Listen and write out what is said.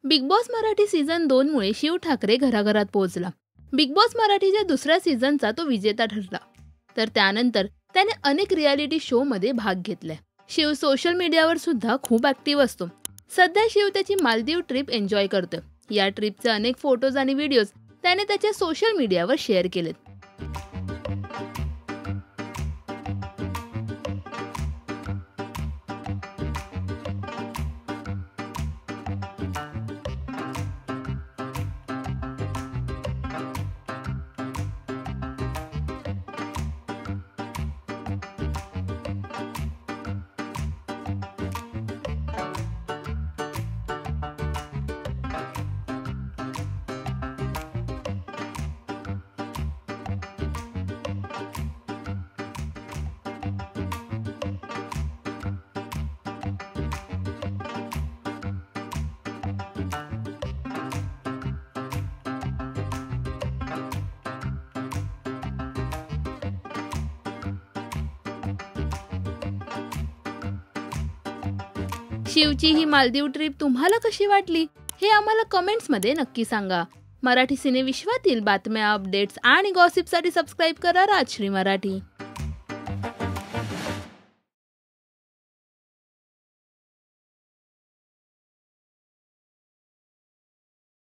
Big boss Marathi season 2 मुळे शिव ठाकरे घराघरात पोहोचला. बिग बॉस मराठीच्या दुसऱ्या सीझनचा तो विजेता ठरला. तर त्यानंतर त्याने अनेक रियालिटी शो मध्ये भाग घेतलाय. शिव सोशल मीडियावर सुद्धा खूप ऍक्टिव्ह असतो. सध्या शिव त्याची मालदीव ट्रिप एन्जॉय करतोय. या ट्रिपचे अनेक फोटोज आणि व्हिडिओज त्याने त्याच्या सोशल मीडियावर शेअर केलेत. शिवची ही मालदीव ट्रिप तुम्हाला कशी वाटली हे आम्हाला कमेंट्समध्ये नक्की सांगा. मराठी सिने विश्वातील बातम्या, अपडेट्स आणि गॉसिपसाठी सबस्क्राईब करा राजश्री मराठी.